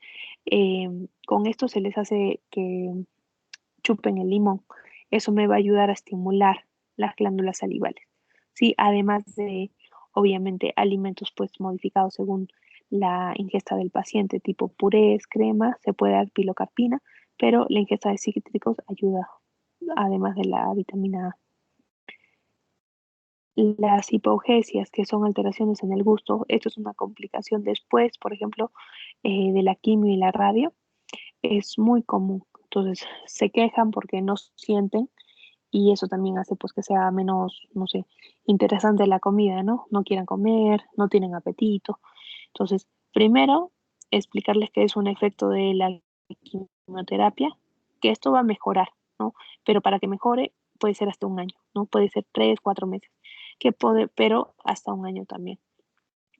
con esto se les hace que chupen el limón. Eso me va a ayudar a estimular las glándulas salivales. Sí, además de, obviamente, alimentos pues modificados según la ingesta del paciente, tipo purés, crema, se puede dar pilocarpina, pero la ingesta de cítricos ayuda, además de la vitamina A. Las hipogesias, que son alteraciones en el gusto, esto es una complicación después, por ejemplo, de la quimio y la radio, es muy común. Entonces, se quejan porque no sienten y eso también hace pues que sea menos, no sé, interesante la comida, ¿no? No quieran comer, no tienen apetito. Entonces, primero, explicarles que es un efecto de la quimioterapia, que esto va a mejorar, ¿no? Pero para que mejore puede ser hasta un año, ¿no? Puede ser 3, 4 meses, pero hasta un año también.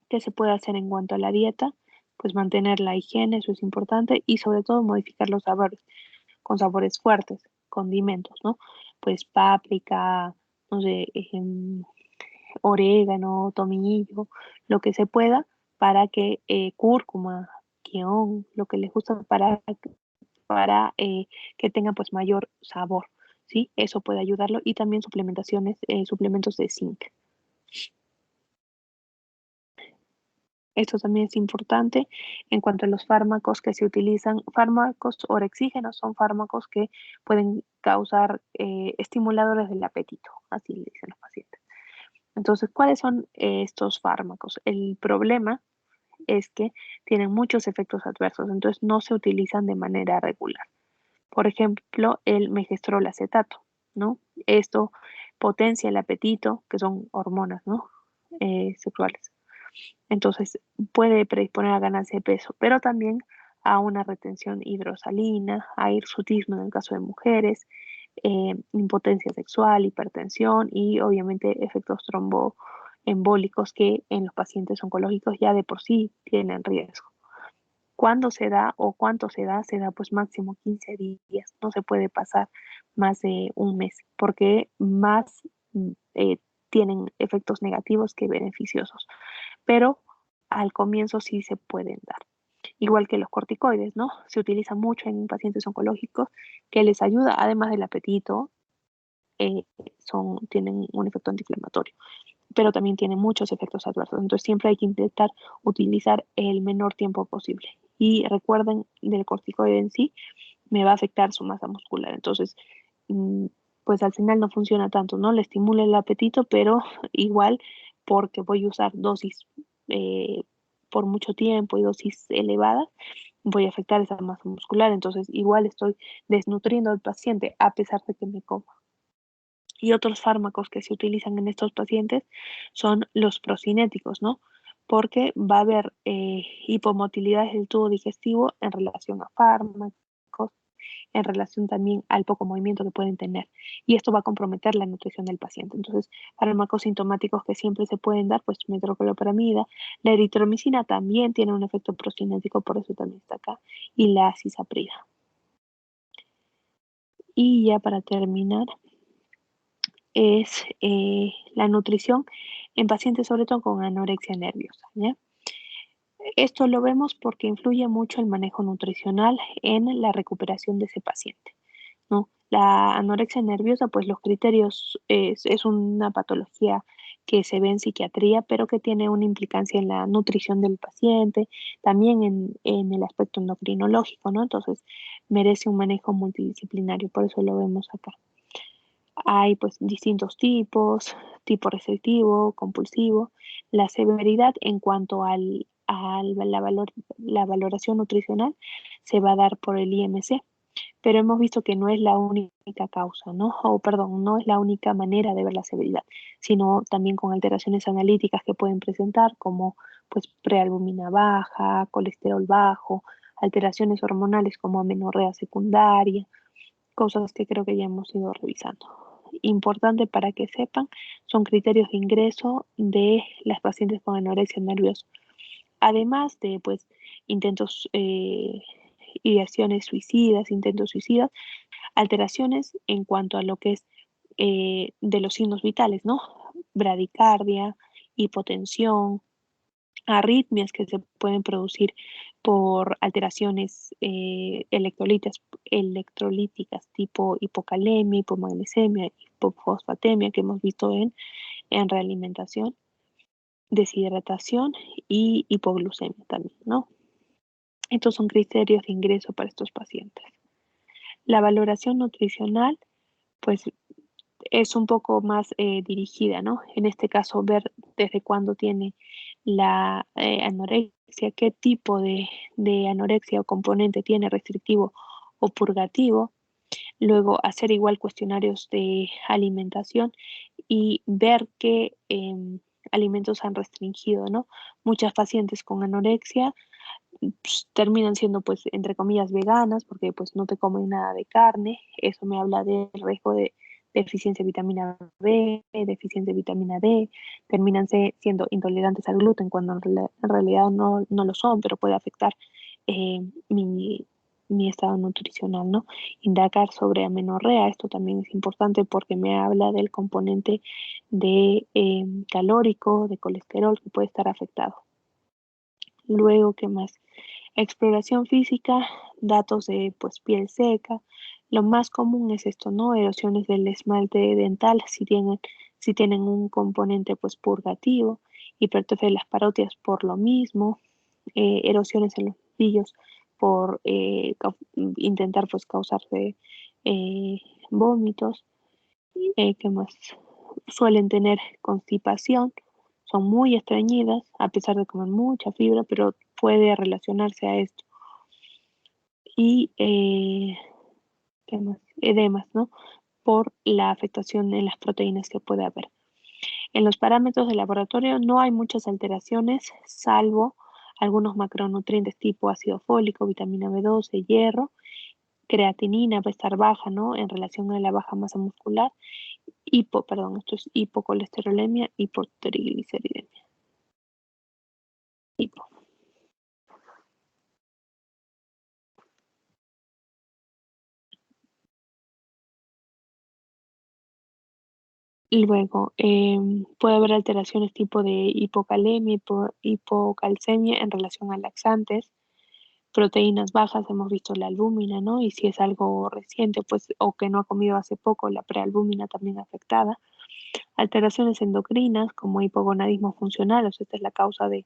¿Qué se puede hacer en cuanto a la dieta? Pues mantener la higiene, eso es importante, y sobre todo modificar los sabores con sabores fuertes, condimentos, ¿no? Pues páprica, no sé, orégano, tomillo, lo que se pueda para que cúrcuma, guión, lo que les gusta para que tenga pues mayor sabor, ¿sí? Eso puede ayudarlo y también suplementos de zinc. Esto también es importante en cuanto a los fármacos que se utilizan. Fármacos orexígenos son fármacos que pueden causar estimuladores del apetito, así le dicen los pacientes. Entonces, ¿cuáles son estos fármacos? El problema es que tienen muchos efectos adversos, entonces no se utilizan de manera regular. Por ejemplo, el megestrol acetato, ¿no? Esto potencia el apetito, que son hormonas, ¿no? Sexuales. Entonces, puede predisponer a ganancia de peso, pero también a una retención hidrosalina, a hirsutismo en el caso de mujeres, impotencia sexual, hipertensión y obviamente efectos tromboembólicos que en los pacientes oncológicos ya de por sí tienen riesgo. ¿Cuándo se da o cuánto se da? Se da pues máximo 15 días, no se puede pasar más de un mes porque más tienen efectos negativos que beneficiosos, pero al comienzo sí se pueden dar. Igual que los corticoides, ¿no? Se utiliza mucho en pacientes oncológicos que les ayuda, además del apetito, eh, tienen un efecto antiinflamatorio, pero también tienen muchos efectos adversos. Entonces siempre hay que intentar utilizar el menor tiempo posible. Y recuerden, del corticoide en sí me va a afectar su masa muscular. Entonces, mm, pues al final no funciona tanto, ¿no? Le estimula el apetito, pero igual porque voy a usar dosis eh, por mucho tiempo y dosis elevadas, voy a afectar esa masa muscular. Entonces, igual estoy desnutriendo al paciente a pesar de que me coma. Y otros fármacos que se utilizan en estos pacientes son los procinéticos, ¿no? Porque va a haber hipomotilidad del tubo digestivo en relación a fármacos, en relación también al poco movimiento que pueden tener. Y esto va a comprometer la nutrición del paciente. Entonces, fármacos sintomáticos que siempre se pueden dar, pues metoclopramida, la eritromicina también tiene un efecto procinético, por eso también está acá, y la cisaprida. Y ya para terminar, es la nutrición en pacientes sobre todo con anorexia nerviosa, ¿ya? Esto lo vemos porque influye mucho el manejo nutricional en la recuperación de ese paciente, ¿no? La anorexia nerviosa, pues los criterios es una patología que se ve en psiquiatría, pero que tiene una implicancia en la nutrición del paciente, también en el aspecto endocrinológico, ¿no? Entonces merece un manejo multidisciplinario, por eso lo vemos acá. Hay pues distintos tipos, tipo restrictivo, compulsivo. La severidad en cuanto la valoración nutricional se va a dar por el IMC, pero hemos visto que no es la única causa, ¿no? O perdón, no es la única manera de ver la severidad, sino también con alteraciones analíticas que pueden presentar, como pues prealbumina baja, colesterol bajo, alteraciones hormonales como amenorrea secundaria, cosas que creo que ya hemos ido revisando. Importante para que sepan, son criterios de ingreso de las pacientes con anorexia nerviosa. Además de pues intentos, ideaciones suicidas, intentos suicidas, alteraciones en cuanto a lo que es de los signos vitales, ¿no? Bradicardia, hipotensión, arritmias que se pueden producir por alteraciones electrolíticas tipo hipocalemia, hipomagnesemia, hipofosfatemia que hemos visto en realimentación, deshidratación y hipoglucemia también, ¿no? Estos son criterios de ingreso para estos pacientes. La valoración nutricional, pues es un poco más dirigida, ¿no? En este caso, ver desde cuándo tiene la anorexia, qué tipo de anorexia o componente tiene, restrictivo o purgativo. Luego, hacer igual cuestionarios de alimentación y ver qué alimentos han restringido, ¿no? Muchas pacientes con anorexia pues, terminan siendo, pues, entre comillas, veganas, porque pues no te comen nada de carne. Eso me habla del riesgo de deficiencia de vitamina B, deficiencia de vitamina D, terminan siendo intolerantes al gluten cuando en realidad no lo son, pero puede afectar eh, mi, mi estado nutricional, ¿no? Indagar sobre amenorrea, esto también es importante porque me habla del componente de calórico, de colesterol que puede estar afectado. Luego, ¿qué más? Exploración física, datos de pues, piel seca. Lo más común es esto, ¿no? Erosiones del esmalte dental si tienen un componente pues, purgativo, hipertrofia de las parótidas por lo mismo, erosiones en los nudillos por intentar pues, causarse eh, vómitos. ¿Qué más? Suelen tener constipación, son muy estreñidas a pesar de comer mucha fibra, pero puede relacionarse a esto. Y ¿qué más? Edemas, ¿no? Por la afectación en las proteínas que puede haber. En los parámetros de laboratorio no hay muchas alteraciones, salvo algunos macronutrientes tipo ácido fólico, vitamina B12, hierro, creatinina va a estar baja, ¿no? En relación a la baja masa muscular, esto es hipocolesterolemia, hipotrigliceridemia. Hipo. Luego, puede haber alteraciones tipo de hipocalemia, hipocalcemia en relación a laxantes, proteínas bajas, hemos visto la albúmina, ¿no? Y si es algo reciente, pues, o que no ha comido hace poco, la prealbúmina también afectada. Alteraciones endocrinas como hipogonadismo funcional, o sea, esta es la causa de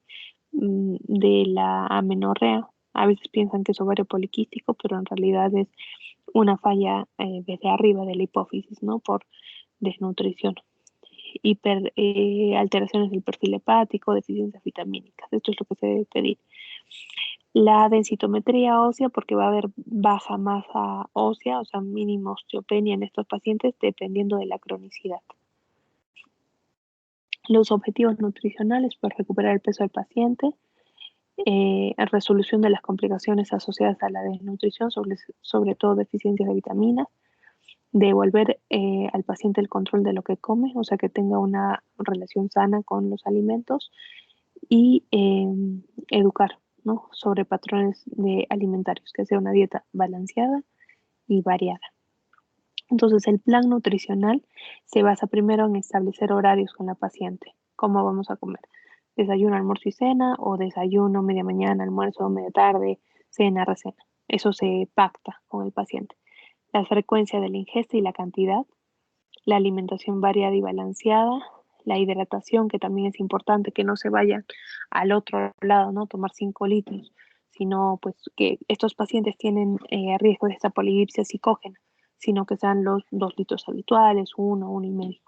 la amenorrea. A veces piensan que es ovario poliquístico, pero en realidad es una falla desde arriba de la hipófisis, ¿no? Por desnutrición. Alteraciones del perfil hepático, deficiencias vitamínicas. Esto es lo que se debe pedir. La densitometría ósea, porque va a haber baja masa ósea, o sea, mínima osteopenia en estos pacientes, dependiendo de la cronicidad. Los objetivos nutricionales, pues recuperar el peso del paciente, resolución de las complicaciones asociadas a la desnutrición, sobre todo deficiencias de vitaminas, devolver al paciente el control de lo que come, o sea, que tenga una relación sana con los alimentos y educar, ¿no? Sobre patrones alimentarios, que sea una dieta balanceada y variada. Entonces, el plan nutricional se basa primero en establecer horarios con la paciente. ¿Cómo vamos a comer? Desayuno, almuerzo y cena, o desayuno, media mañana, almuerzo, media tarde, cena, recena. Eso se pacta con el paciente. La frecuencia de la ingesta y la cantidad, la alimentación variada y balanceada, la hidratación, que también es importante, que no se vayan al otro lado, ¿no? Tomar 5 litros, sino pues que estos pacientes tienen riesgo de esta polidipsia psicógena, sino que sean los 2 litros habituales, 1, 1,5.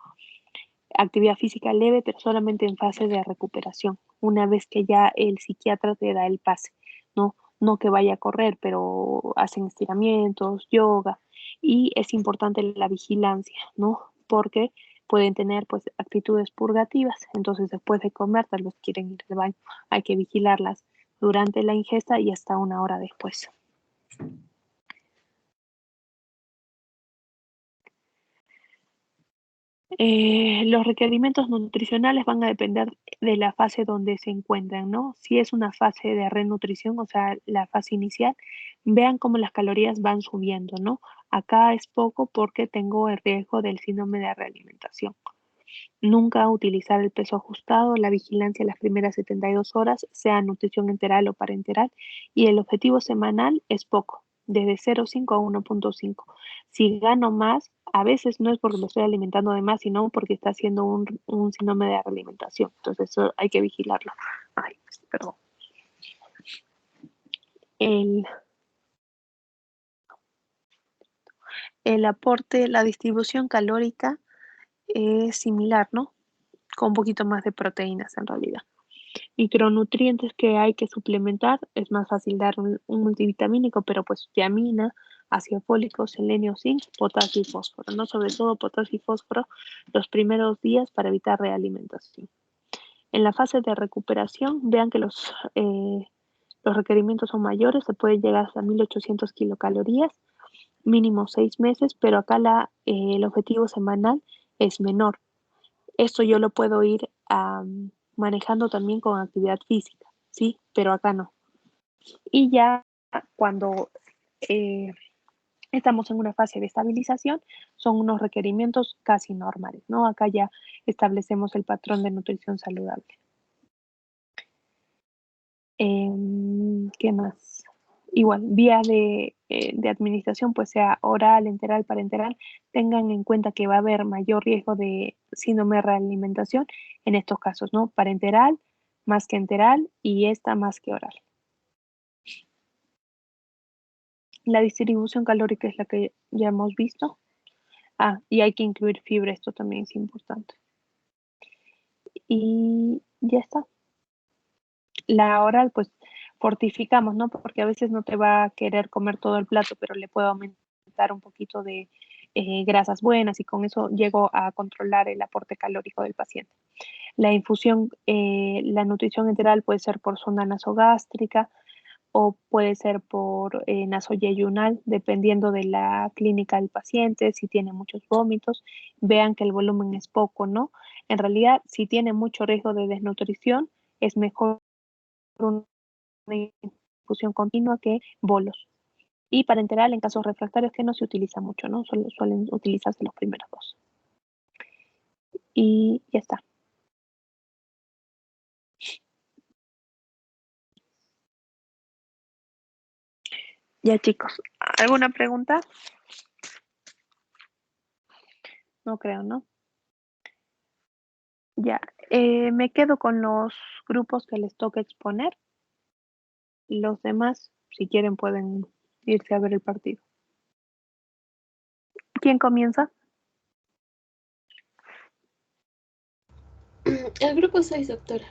actividad física leve, pero solamente en fase de recuperación, una vez que ya el psiquiatra te da el pase, ¿no? No que vaya a correr, pero hacen estiramientos, yoga, y es importante la vigilancia, ¿no? Porque pueden tener pues actitudes purgativas, entonces después de comer tal vez quieren ir al baño, hay que vigilarlas durante la ingesta y hasta una hora después. Los requerimientos nutricionales van a depender de la fase donde se encuentran, ¿no? Si es una fase de renutrición, o sea, la fase inicial, vean cómo las calorías van subiendo, ¿no? Acá es poco porque tengo el riesgo del síndrome de realimentación. Nunca utilizar el peso ajustado, la vigilancia las primeras 72 horas, sea nutrición enteral o parenteral, y el objetivo semanal es poco, desde 0,5 a 1,5. Si gano más, a veces no es porque me estoy alimentando de más, sino porque está haciendo un síndrome de alimentación. Entonces eso hay que vigilarlo. Ay, perdón. El, el aporte, la distribución calórica es similar, ¿no? Con un poquito más de proteínas en realidad. Micronutrientes que hay que suplementar, es más fácil dar un multivitamínico, pero pues tiamina, ácido fólico, selenio, zinc, potasio y fósforo, ¿no? Sobre todo potasio y fósforo los primeros días para evitar realimentación. En la fase de recuperación, vean que los requerimientos son mayores, se puede llegar hasta 1800 kilocalorías, mínimo 6 meses, pero acá el objetivo semanal es menor. Esto yo lo puedo ir manejando también con actividad física, ¿sí? Pero acá no. Y ya cuando eh, estamos en una fase de estabilización, son unos requerimientos casi normales, ¿no? Acá ya establecemos el patrón de nutrición saludable. ¿Qué más? Igual, vía de administración, pues sea oral, enteral, parenteral, tengan en cuenta que va a haber mayor riesgo de síndrome de realimentación en estos casos, ¿no? Parenteral más que enteral y esta más que oral. La distribución calórica es la que ya hemos visto. Ah, y hay que incluir fibra, esto también es importante. Y ya está. La oral, pues fortificamos, ¿no? Porque a veces no te va a querer comer todo el plato, pero le puedo aumentar un poquito de grasas buenas y con eso llego a controlar el aporte calórico del paciente. La infusión, la nutrición enteral puede ser por sonda nasogástrica o puede ser por nasoyeyunal, dependiendo de la clínica del paciente, si tiene muchos vómitos, vean que el volumen es poco, ¿no? En realidad, si tiene mucho riesgo de desnutrición, es mejor una infusión continua que bolos. Y parenteral en casos refractarios que no se utiliza mucho, ¿no? Suelen utilizarse los primeros dos. Y ya está. Ya chicos, ¿alguna pregunta? No creo, ¿no? Ya, me quedo con los grupos que les toca exponer. Los demás, si quieren, pueden irse a ver el partido. ¿Quién comienza? El grupo 6, doctora.